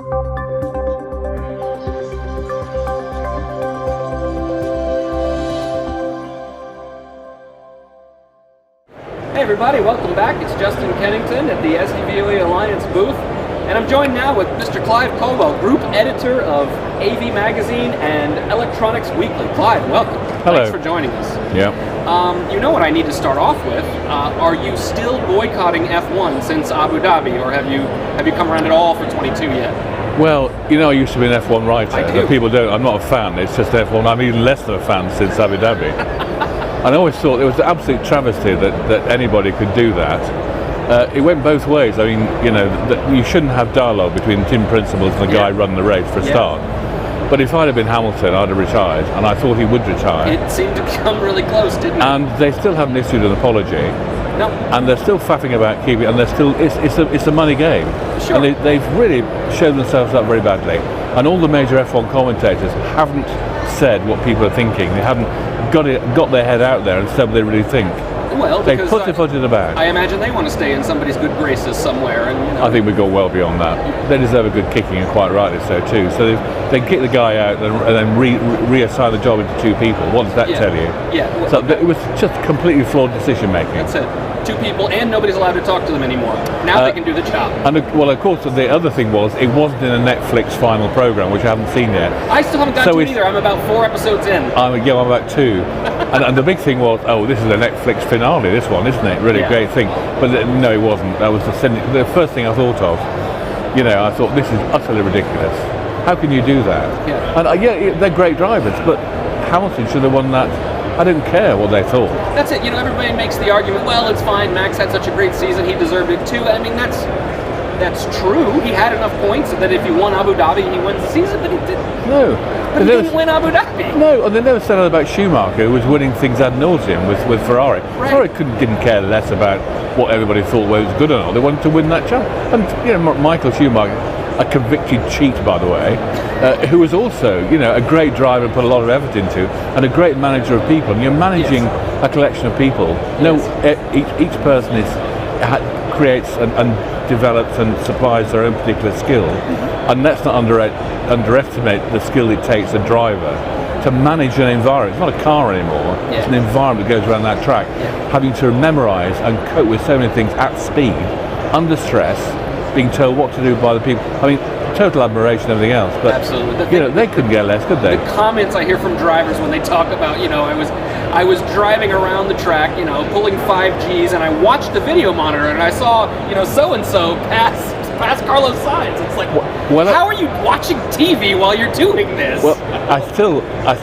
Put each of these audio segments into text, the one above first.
Hey everybody, welcome back. It's Justin Kennington at the SDVoE Alliance booth, and I'm joined now with Mr. Clive Couldwell, Group Editor of AV Magazine and Electronics Weekly. Clive, welcome. Hello. Thanks for joining us. Yeah. You know what I need to start off with. Are you still boycotting F1 since Abu Dhabi, or have you come around at all for 22 yet? Well, you know, I used to be an F1 writer. I do. But people don't. I'm not a fan. It's just F1. I'm even less than a fan since Abu Dhabi. And I always thought it was an absolute travesty that anybody could do that. It went both ways. I mean, you know, you shouldn't have dialogue between the team principals and the guy running the race for a start. But if I'd have been Hamilton, I'd have retired, and I thought he would retire. It seemed to come really close, didn't it? And they still haven't issued an apology. No. And they're still faffing about keeping, and they're still, it's a money game. Sure. And they've really shown themselves up very badly. And all the major F1 commentators haven't said what people are thinking. They haven't got their head out there and said what they really think. Well, they put their foot in the bag. I imagine they want to stay in somebody's good graces somewhere. And, you know. I think we go well beyond that. They deserve a good kicking, and quite rightly so too. So they kick the guy out and then reassign the job into two people. What does that tell you? Yeah. Well, so it was just completely flawed decision making. That's it. Two people, and nobody's allowed to talk to them anymore. Now they can do the job. And well, of course, the other thing was it wasn't in a Netflix final program, which I haven't seen yet. I still haven't gotten to it either. I'm about 4 episodes in. I'm about 2. and the big thing was, this is a Netflix finale, this one, isn't it? Really great thing. But no, it wasn't. That was the first thing I thought of. You know, I thought, this is utterly ridiculous. How can you do that? Yeah. And they're great drivers, but Hamilton should have won that. I don't care what they thought. That's it. You know, everybody makes the argument, well, it's fine, Max had such a great season, he deserved it too. I mean, that's true. He had enough points that if he won Abu Dhabi, he wins the season, but he didn't. No. But he didn't win Abu Dhabi. No, and they never said that about Schumacher, who was winning things ad nauseum with Ferrari. Right. Ferrari didn't care less about what everybody thought was good or not. They wanted to win that chance. And, you know, Michael Schumacher, a convicted cheat, by the way, who was also, you know, a great driver and put a lot of effort into, and a great manager of people. And you're managing a collection of people. No, each person creates and develops and supplies their own particular skill. And let's not underestimate the skill it takes a driver to manage an environment. It's not a car anymore. It's an environment that goes around that track. Having to memorize and cope with so many things at speed, under stress, being told what to do by the people. I mean, total admiration and everything else. But absolutely. You know, they couldn't get less, could they? The comments I hear from drivers when they talk about, you know, I was driving around the track, you know, pulling 5Gs, and I watched the video monitor and I saw, you know, so-and-so pass Carlos Sainz. It's like, how are you watching TV while you're doing this? Well, I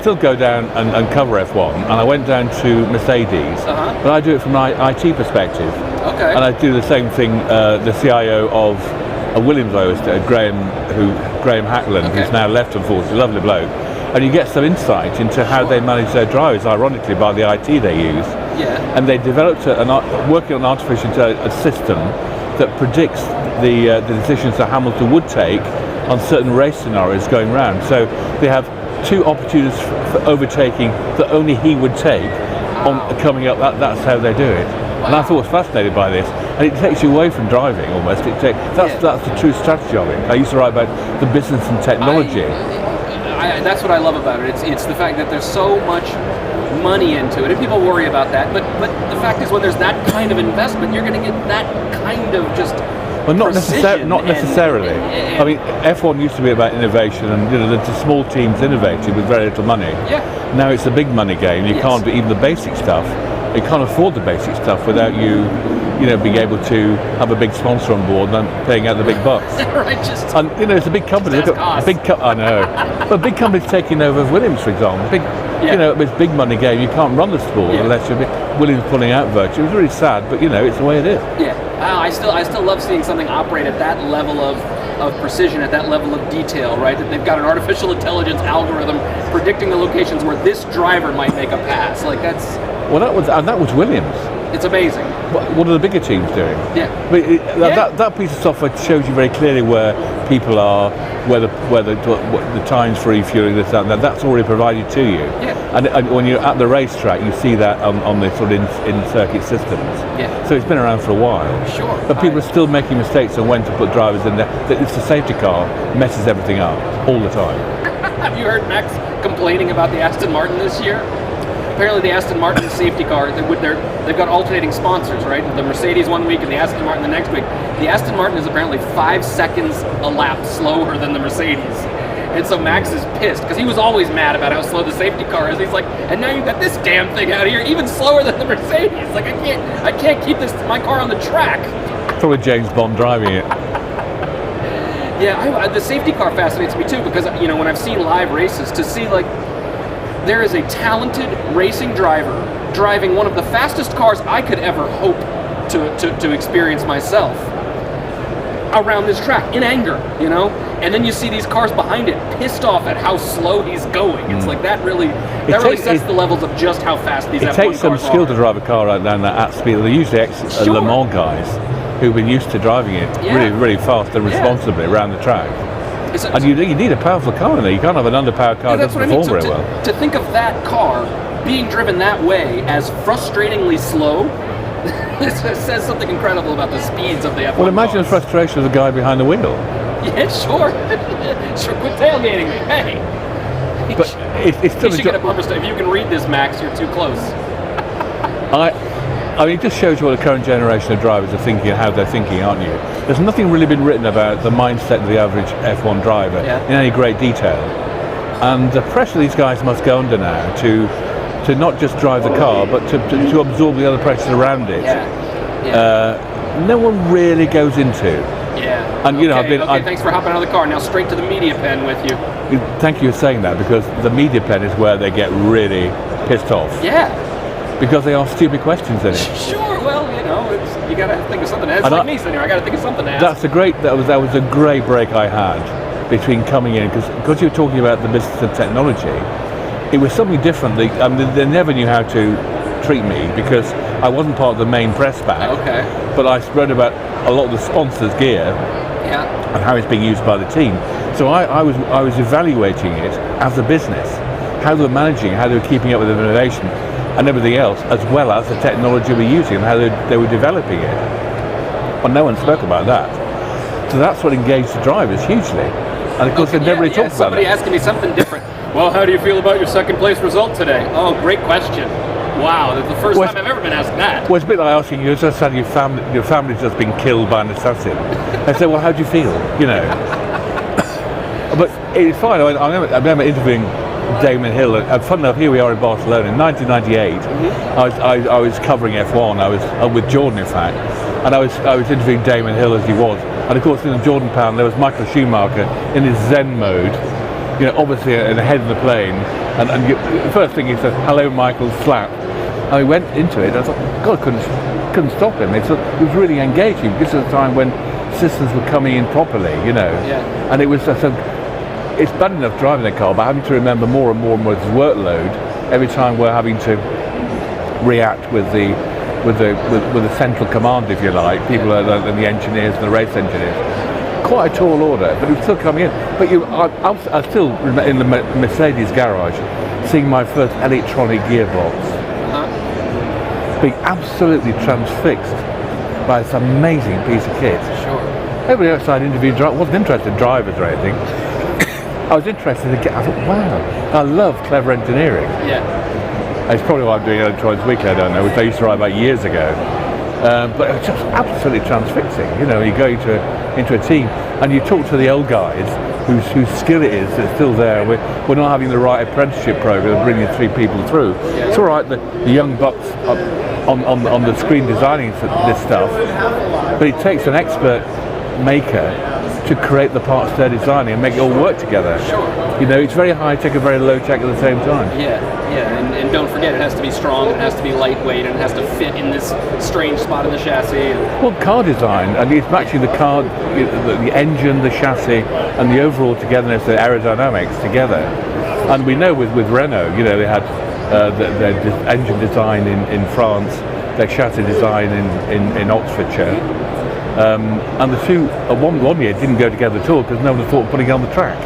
still go down and cover F1, and I went down to Mercedes, but I do it from an IT perspective. Okay. And I do the same thing, the CIO of Williams, I always do, Graham Hackland, who's now left, unfortunately, lovely bloke. And you get some insight into how they manage their drivers, ironically, by the IT they use. Yeah. And they developed working on artificial intelligence, a system that predicts the decisions that Hamilton would take on certain race scenarios going round. So they have 2 opportunities for overtaking that only he would take on coming up. That's how they do it. Wow. And I thought I was fascinated by this. And it takes you away from driving almost. That's the true strategy of it. I used to write about the business and technology. That's what I love about it. It's the fact that there's so much money into it, and people worry about that. But the fact is, when there's that kind of investment, you're going to get that kind of just. Well, not necessarily. I mean, F1 used to be about innovation, and you know, the small teams innovated with very little money. Yeah. Now it's a big money game. You can't do even the basic stuff. You can't afford the basic stuff without you know, being able to have a big sponsor on board and paying out the big bucks. Right. And you know, it's a big company. I know, but big companies taking over Williams, for example. You know, it's a big money game. You can't run the sport unless you're Williams pulling out virtue. It was really sad, but you know, it's the way it is. Yeah. I still love seeing something operate at that level of precision, at that level of detail, right? That they've got an artificial intelligence algorithm predicting the locations where this driver might make a pass. Like that's. Well, that was Williams. It's amazing. What are the bigger teams doing? Yeah. That piece of software shows you very clearly where people are, where the times for refueling, this, that, and that. That's already provided to you. Yeah. And when you're at the racetrack, you see that on the sort of in-circuit systems. Yeah. So it's been around for a while. Sure. But people are still making mistakes on when to put drivers in there. It's the safety car messes everything up all the time. Have you heard Max complaining about the Aston Martin this year? Apparently the Aston Martin safety car, they've got alternating sponsors, right? The Mercedes one week and the Aston Martin the next week. The Aston Martin is apparently 5 seconds a lap slower than the Mercedes. And so Max is pissed, because he was always mad about how slow the safety car is. He's like, and now you've got this damn thing out here, even slower than the Mercedes. Like, I can't keep my car on the track. Probably James Bond driving it. Yeah, the safety car fascinates me too, because when I've seen live races, to see like there is a talented racing driver driving one of the fastest cars I could ever hope to experience myself around this track in anger, and then you see these cars behind it pissed off at how slow he's going. It's like that really sets the levels of just how fast these F1 cars are. It takes some skill to drive a car right down that at speed. They're usually Le Mans guys who've been used to driving it really, really fast and responsibly around the track. And you need a powerful car in there. You can't have an underpowered car that doesn't perform very well. To think of that car being driven that way as frustratingly slow, this says something incredible about the speeds of the F1 Well, imagine cars. the frustration of the guy behind the wheel. Yeah, sure. Sure, quit tailgating me. Hey. But it's still you should get a bumper sticker. If you can read this, Max, you're too close. I mean, it just shows you what the current generation of drivers are thinking and how they're thinking, aren't you? There's nothing really been written about the mindset of the average F1 driver in any great detail. And the pressure these guys must go under now to not just drive the car, but to absorb the other pressures around it. No one really goes into. Yeah. And thanks for hopping out of the car. Now straight to the media pen with you. Thank you for saying that, because the media pen is where they get really pissed off. Yeah. Because they ask stupid questions in it. Sure, well, you got to think of something to ask. It's like me sitting here, I got to think of something to ask. That was a great break I had between coming in, because you were talking about the business of technology. It was something different. They never knew how to treat me, because I wasn't part of the main press pack. Okay. But I read about a lot of the sponsors' gear and how it's being used by the team. So I was evaluating it as a business, how they were managing, how they were keeping up with innovation and everything else, as well as the technology we're using and how they were developing it. Well, no one spoke about that. So that's what engaged the drivers hugely. And of course, they never really talked about it. Somebody asking me something different. Well, how do you feel about your second place result today? Oh, great question. Wow, that's the first time I've ever been asked that. Well, it's a bit like asking you, just had your family's just been killed by an assassin. I say, well, how do you feel? But it's fine. I remember interviewing Damon Hill, and fun enough, here we are in Barcelona in 1998. I was covering F1. I was with Jordan, in fact, and I was interviewing Damon Hill as he was. And of course, in the Jordan pound, there was Michael Schumacher in his Zen mode, obviously in the head of the plane. And the first thing he said, "Hello, Michael," slap. And we went into it. And I thought, God, couldn't stop him. It was really engaging. This was a time when systems were coming in properly, And it was it's bad enough driving a car, but having to remember more and more his workload every time we're having to react with the central command, if you like, people and the engineers and the race engineers. Quite a tall order, but it was still coming in. But I still remember in the Mercedes garage seeing my first electronic gearbox, being absolutely transfixed by this amazing piece of kit. Sure. Everybody outside interviewed wasn't interested in drivers or anything. I was interested to I thought, wow, I love clever engineering. Yeah. It's probably why I'm doing Electronics Weekly, I don't know, which I used to write about years ago. But it was just absolutely transfixing. You go into a team and you talk to the old guys whose skill it is that's still there. We're not having the right apprenticeship program of bringing 3 people through. Yeah. It's all right, the young bucks on the screen designing this stuff, but it takes an expert maker to create the parts they're designing and make it all work together. Sure. It's very high tech and very low tech at the same time. Yeah, and don't forget, it has to be strong, it has to be lightweight, and it has to fit in this strange spot in the chassis. Well, car design, and it's matching the car, the engine, the chassis, and the overall togetherness, the aerodynamics together. And we know with Renault, they had their engine design in France their chassis design in Oxfordshire. And the two, one year didn't go together at all because no one thought of putting it on the track.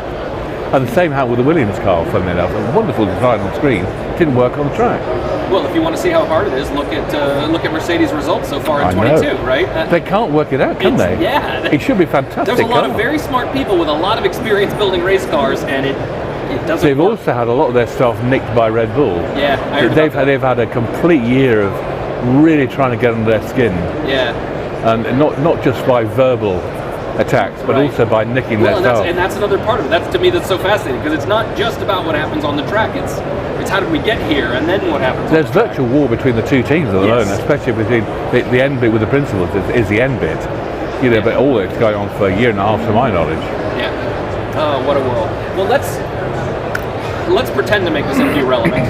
And the same happened with the Williams car, funnily enough. A wonderful design on screen, didn't work on the track. Well, if you want to see how hard it is, look at Mercedes' results so far in 22, right? They can't work it out, can they? Yeah. It should be fantastic. There's a lot of very smart people with a lot of experience building race cars, and it doesn't They've work. also had a lot of their stuff nicked by Red Bull. Yeah, I heard they've had a complete year of really trying to get under their skin. Yeah. And not just by verbal attacks, but also by nicking their stuff. And that's another part of it. That's, to me, that's so fascinating, because it's not just about what happens on the track. It's how did we get here, and then what happens. There's virtual war between the two teams at the moment, especially between the end bit with the principals is the end bit. You know, but all it's going on for a year and a half, to my knowledge. Yeah. Oh, what a world. Well, let's pretend to make this interview relevant.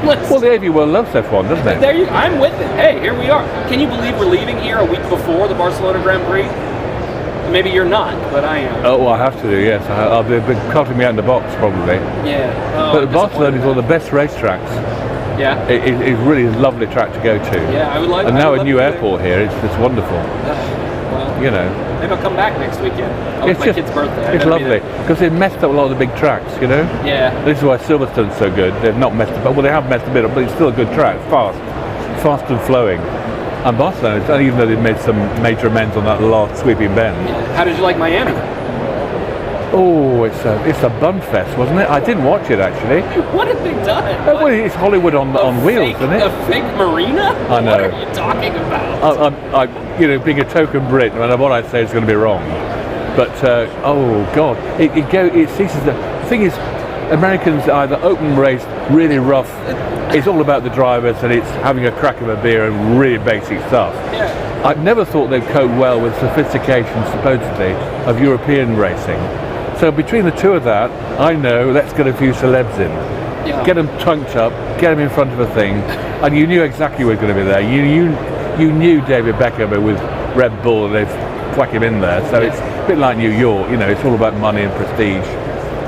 Well, the AV World loves F1, doesn't it? I'm with it. Hey, here we are. Can you believe we're leaving here a week before the Barcelona Grand Prix? Maybe you're not, but I am. Oh, well, I have to do, yes. I'll be cutting me out in the box, probably. Yeah. Oh, but Barcelona is one of the best racetracks. Yeah. It's really a lovely track to go to. Yeah, I would like. And now a new airport here. It's wonderful. Well, you know. Maybe I'll come back next weekend. It's my kid's birthday. It's lovely because they've messed up a lot of the big tracks. You know. Yeah. This is why Silverstone's so good. They've not messed up. Well, they have messed a bit up, but it's still a good track. Fast and flowing. And Barcelona, even though they've made some major amends on that last sweeping bend. Yeah. How did you like Miami? Oh, it's a bun fest, wasn't it? I didn't watch it actually. What have they done? Well, it's Hollywood on wheels, isn't it? A fake marina? I know. What are you talking about? I you know, being a token Brit, and what I say is going to be wrong. But oh God, it ceases. The thing is, Americans either open race really rough. It's all about the drivers, and it's having a crack of a beer and really basic stuff. Yeah. I've never thought they'd cope well with sophistication, supposedly, of European racing. So between the two of that, I know, let's get a few celebs in. Yeah. Get them tunked up, get them in front of a thing, and you knew exactly who was going to be there. You knew David Beckham with Red Bull, and they'd whack him in there. So it's a bit like New York, you know, it's all about money and prestige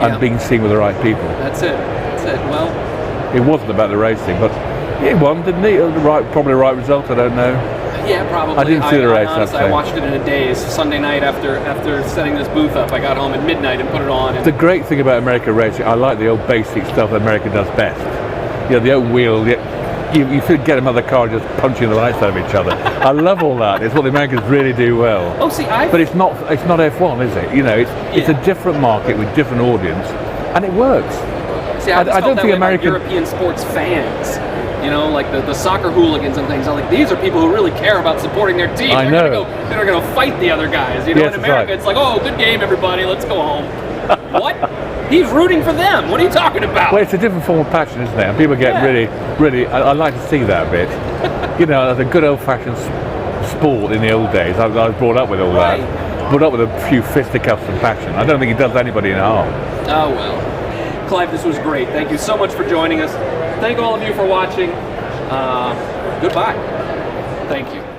and being seen with the right people. That's it. Well, it wasn't about the racing, but he won, didn't he? Probably the right result, I don't know. Yeah, probably. I didn't see the race. Honestly, I watched it in a daze. Sunday night after setting this booth up, I got home at midnight and put it on. And the great thing about American racing, I like the old basic stuff that America does best. You know, the old wheel. You could get another car just punching the lights out of each other. I love all that. It's what the Americans really do well. Oh, see, but it's not F1, is it? You know, it's a different market with different audience, and it works. See, I don't think American European sports fans. You know, like the soccer hooligans and things. I'm like, these are people who really care about supporting their team. I know. They're going to fight the other guys. You know, in America, it's like, oh, good game, everybody. Let's go home. What? He's rooting for them. What are you talking about? Well, it's a different form of passion, isn't it? And people get really. I like to see that bit. You know, the good old-fashioned sport in the old days. I was brought up with all that. Brought up with a few fisticuffs and passion. I don't think it does anybody in harm. Oh well, Clive, this was great. Thank you so much for joining us. Thank all of you for watching. Goodbye. Thank you.